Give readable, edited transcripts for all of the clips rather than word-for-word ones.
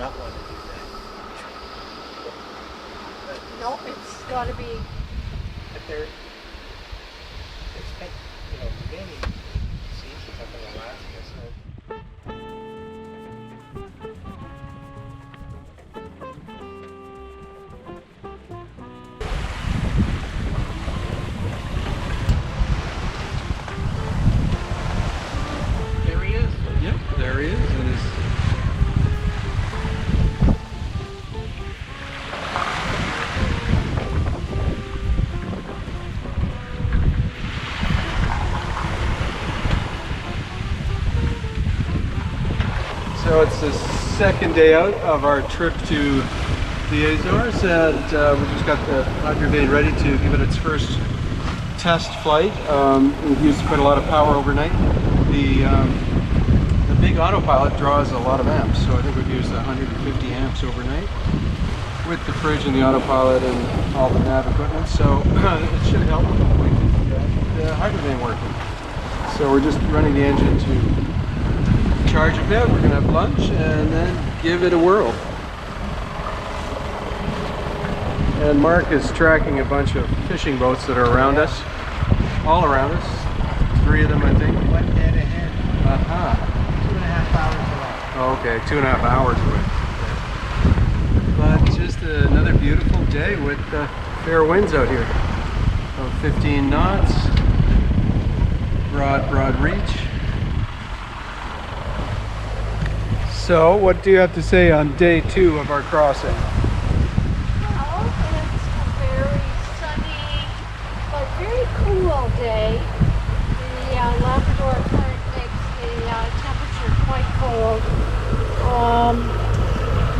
not want to do that. No, it's got to be. But they're spent, many seasons up in Alaska, so. There he is. Yep, there he is. And his So it's the second day out of our trip to the Azores, and we just got the hydroplane ready to give it its first test flight. We've used quite a lot of power overnight. The big autopilot draws a lot of amps, so I think we've used 150 amps overnight with the fridge and the autopilot and all the nav equipment, so it should help with the hydroplane working. So we're just running the engine to charge a bit, we're going to plunge and then give it a whirl. And Mark is tracking a bunch of fishing boats that are around us, all around us. 3 of them, I think. One dead ahead. 2.5 hours away. Okay, 2.5 hours away. But just another beautiful day with fair winds out here. About 15 knots, broad reach. So, what do you have to say on day 2 of our crossing? Well, it's a very sunny but very cool day. The Labrador current makes the temperature quite cold.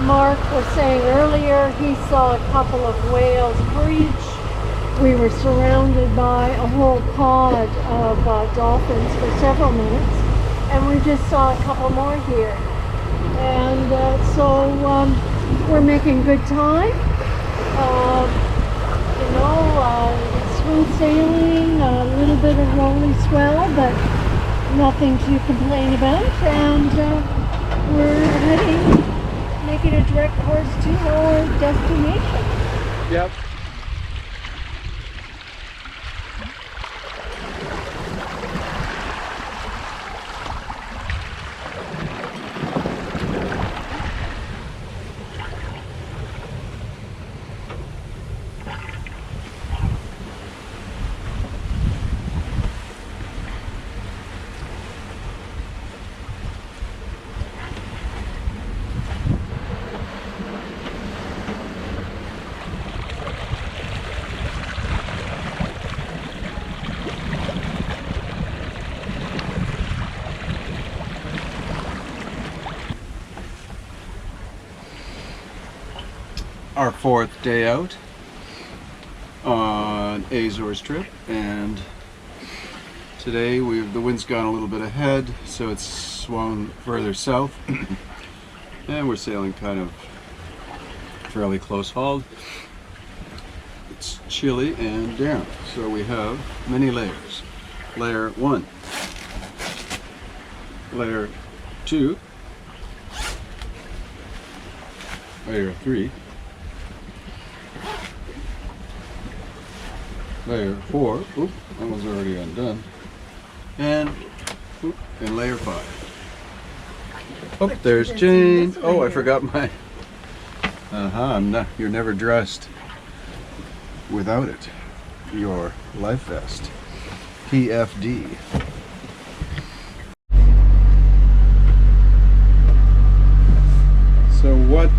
Mark was saying earlier he saw a couple of whales breach. We were surrounded by a whole pod of dolphins for several minutes, and we just saw a couple more here. And so we're making good time. It's smooth sailing, a little bit of rolly swell, but nothing to complain about. And we're making a direct course to our destination. Yep. Our 4th day out on Azores trip, and today the wind's gone a little bit ahead, so it's swung further south and we're sailing kind of fairly close hauled. It's chilly and damp, so we have many layers. Layer 1, layer 2, layer 3, layer 4, oop, that was already undone, and layer 5. Oh, there's Jane. Oh, I forgot my, you're never dressed without it. Your life vest. PFD. So what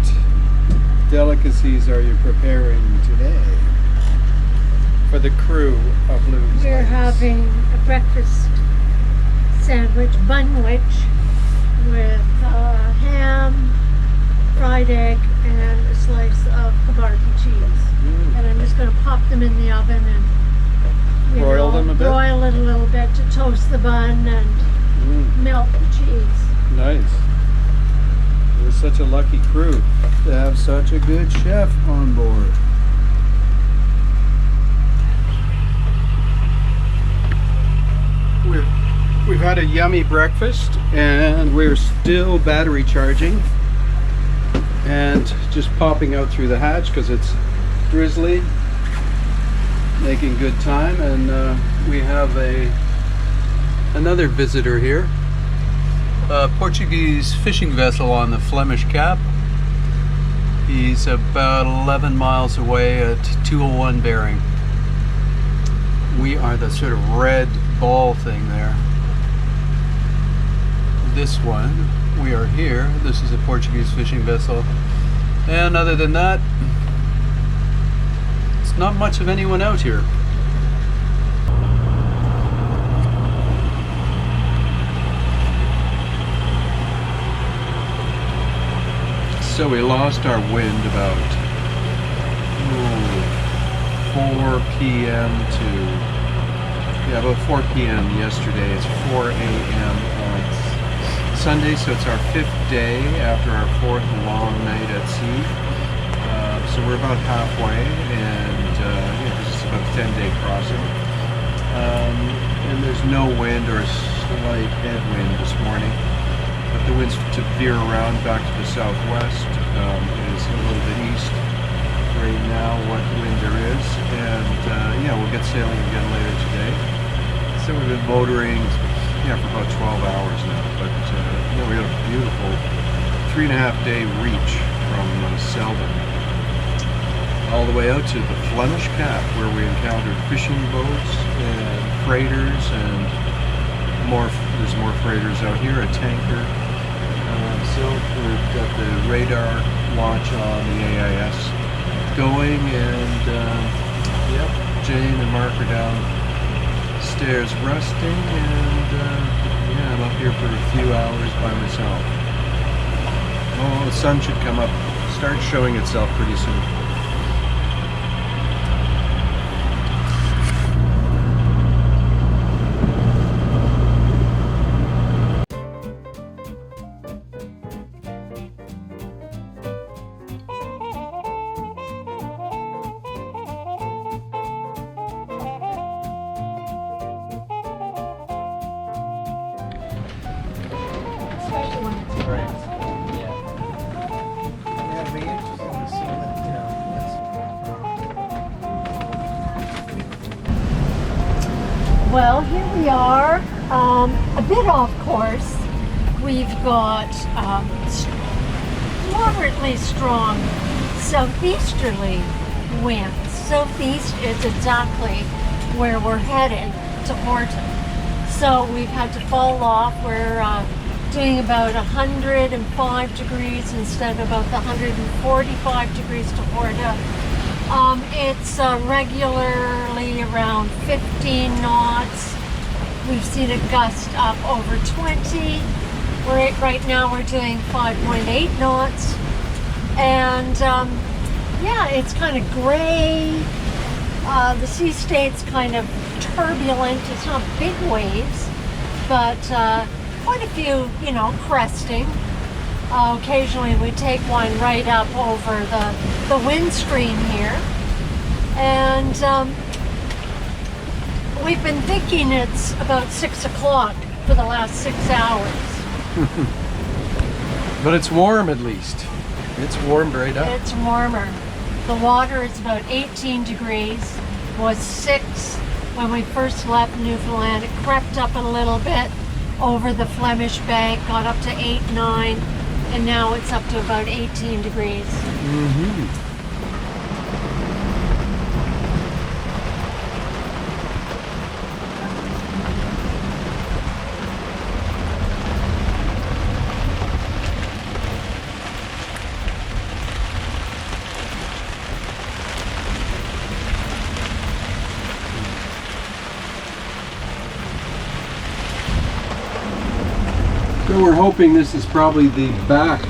delicacies are you preparing today for the crew of Loon's? We're having a breakfast sandwich, bunwich, with ham, fried egg, and a slice of Havarti cheese. And I'm just going to pop them in the oven and Broil them a bit? Broil it a little bit to toast the bun and melt the cheese. Nice. We're such a lucky crew to have such a good chef on board. We've had a yummy breakfast and we're still battery charging. and just popping out through the hatch because it's drizzly, making good time. And we have another visitor here, a Portuguese fishing vessel on the Flemish Cap. He's about 11 miles away at 201 bearing. We are the sort of red ball thing there. This one, we are here. This is a Portuguese fishing vessel. And other than that, it's not much of anyone out here. So we lost our wind about 4 p.m. to, about 4 p.m. yesterday. It's 4 a.m. on Sunday, so it's our 5th day after our 4th long night at sea. So we're about halfway, and this is about a 10-day crossing. And there's no wind or a slight headwind this morning. But the winds to veer around back to the southwest is a little bit east right now, what wind there is. And we'll get sailing again later today. So we've been motoring for about 12 hours now. But we had a beautiful 3.5-day reach from Selden all the way out to the Flemish Cap, where we encountered fishing boats and freighters, and there's more freighters out here, a tanker. So we've got the radar launch on the AIS going, and Jane and Mark are downstairs resting, and I'm up here for a few hours by myself. Oh, the sun should come up, start showing itself pretty soon. Well, here we are, a bit off course. We've got moderately strong southeasterly winds. Southeast is exactly where we're headed, to Horta. So we've had to fall off. We're doing about 105 degrees instead of about the 145 degrees to Horta. It's regularly around 15 knots. We've seen a gust up over 20. Right now we're doing 5.8 knots. And it's kind of gray. The sea state's kind of turbulent. It's not big waves, but quite a few, cresting. Occasionally we take one right up over the windscreen here. And we've been thinking it's about 6 o'clock for the last 6 hours. But it's warm at least. It's warmed right up. It's warmer. The water is about 18 degrees. Was 6 when we first left Newfoundland. It crept up a little bit over the Flemish bank, got up to 8, 9. And now it's up to about 18 degrees. Mm-hmm. So we're hoping this is probably the back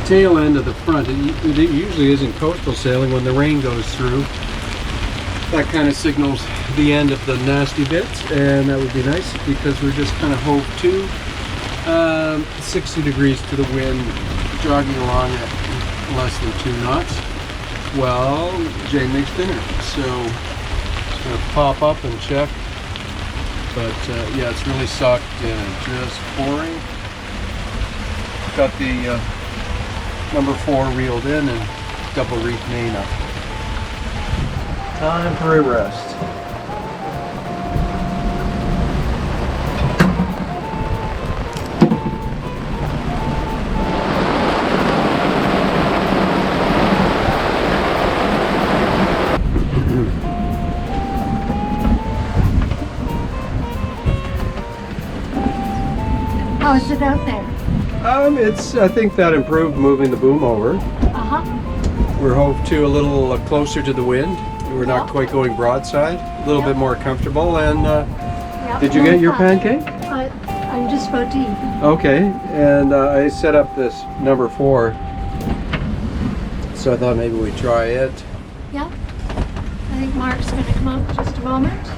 tail end of the front. It usually isn't coastal sailing when the rain goes through. That kind of signals the end of the nasty bits, and that would be nice because we're just kind of hove to 60 degrees to the wind, jogging along at less than 2 knots. Well, Jane makes dinner, so just gonna pop up and check. But it's really sucked in and just pouring. Got the number 4 reeled in and double reef main up. Time for a rest. How is it out there? I think that improved moving the boom over. We're hove to a little closer to the wind. We're not quite going broadside. A little bit more comfortable. And did you get your pancake? I'm just about to eat. Okay, and I set up this number 4. So I thought maybe we'd try it. Yeah. I think Mark's going to come up in just a moment.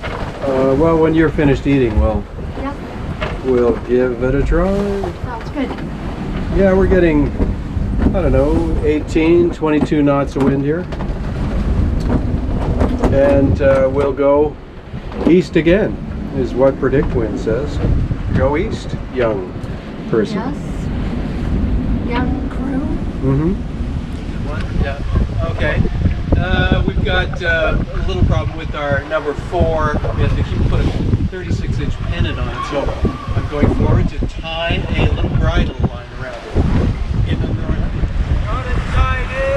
Well, when you're finished eating, we'll give it a try. Sounds good. Yeah, we're getting, I don't know, 18, 22 knots of wind here. And we'll go east again, is what Predict Wind says. Go east, young person. Yes. Young crew. Mm-hmm. Yeah. Okay. We've got a little problem with our number 4. We have to keep putting a 36-inch pennant on it, so I'm going forward to tie a little bridle line around it. In the north. Got it tied in!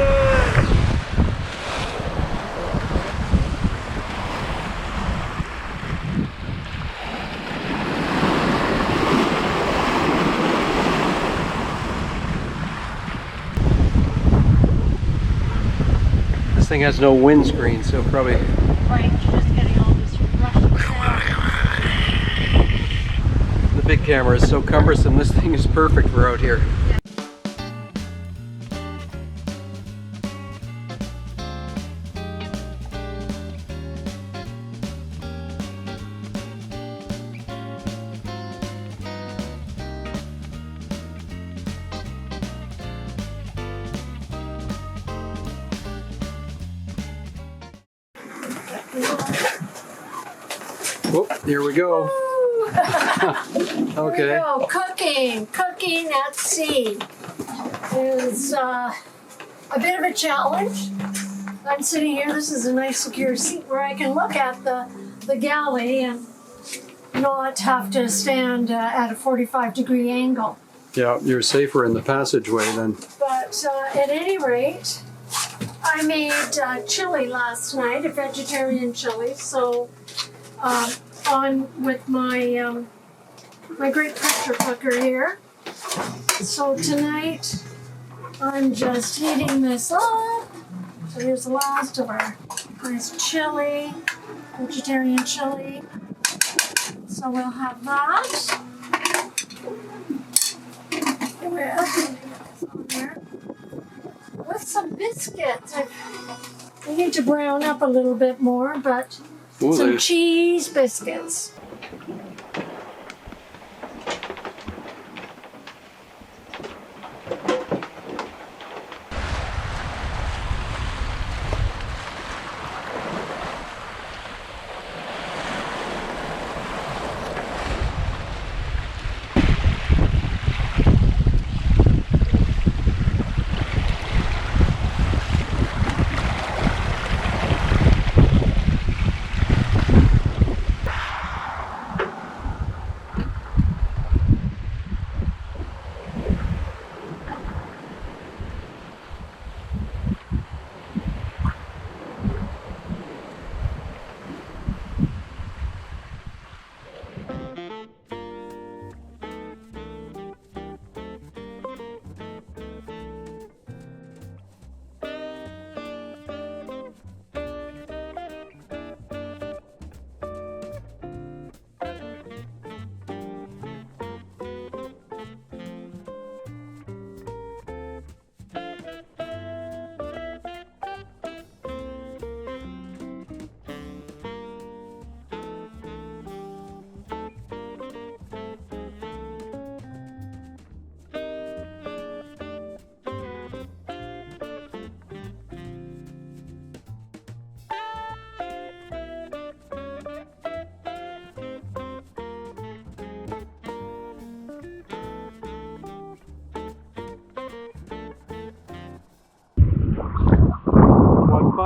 This thing has no windscreen, so probably. Right, just getting all this Russian sound. The big camera is so cumbersome. This thing is perfect for out here. Oh, here we go. Okay. Here we go. Cooking at sea is a bit of a challenge. I'm sitting here. This is a nice secure seat where I can look at the galley and not have to stand at a 45-degree angle. Yeah, you're safer in the passageway then. But at any rate, I made chili last night, a vegetarian chili. So on with my my great pressure cooker here. So tonight I'm just heating this up. So here's the last of our nice chili, vegetarian chili. So we'll have that. With some biscuits. I need to brown up a little bit more, but some cheese biscuits.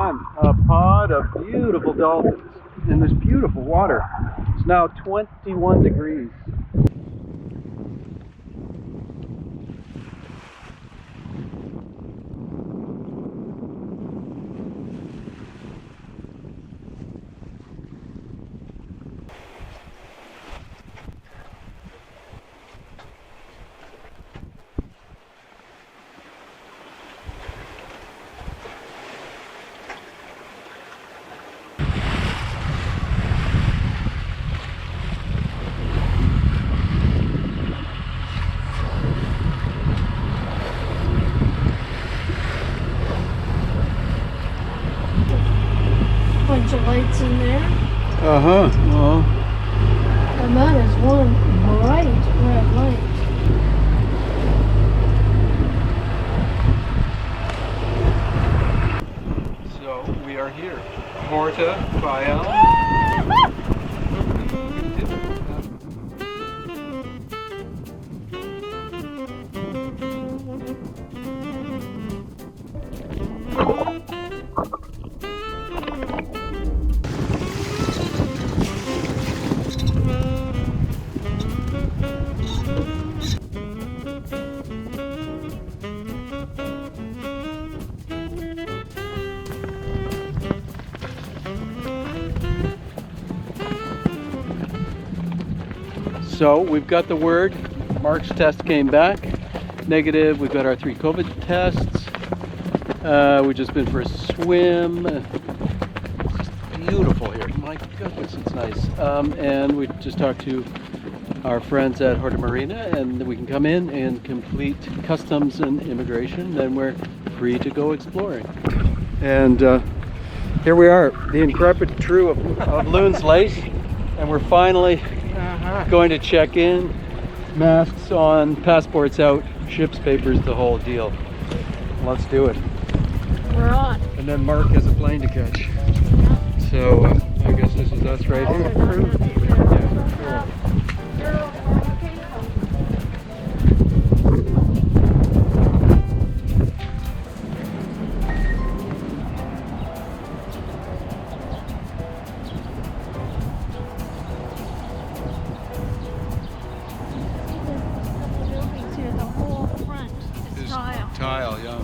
fun. A pod of beautiful dolphins in this beautiful water. It's now 21 degrees. Bunch of lights in there. Uh-huh. Well, And that is one bright red light. so we are here. Horta, Faial. So we've got the word. Mark's test came back negative. We've got our 3 COVID tests. We've just been for a swim. It's just beautiful here. My goodness, it's nice. And we just talked to our friends at Horta Marina, and we can come in and complete customs and immigration. Then we're free to go exploring. And here we are, the intrepid crew of Loon's Lace, and we're finally going to check in. Masks on, passports out, ship's papers, the whole deal. Let's do it. We're on. And then Mark has a plane to catch. So I guess this is us right here. The whole front is tile. Tile, yeah.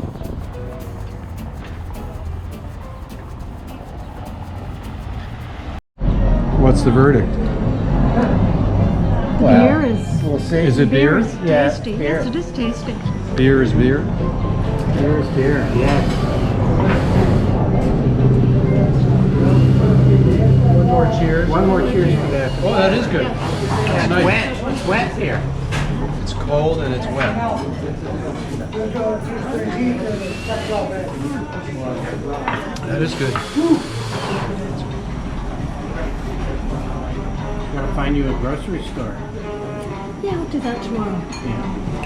What's the verdict? The beer is. We'll see. Is it beer? Is Yeah, tasty. beer. Yes, it is tasty. Beer is beer. Beer is beer, yes. One more cheers. One more cheers for that. Oh, that is good. Yeah, it's Nice. wet. It's wet here. It's cold and it's wet. That is good. Gotta find you a grocery store. Yeah, I'll do that tomorrow. Yeah.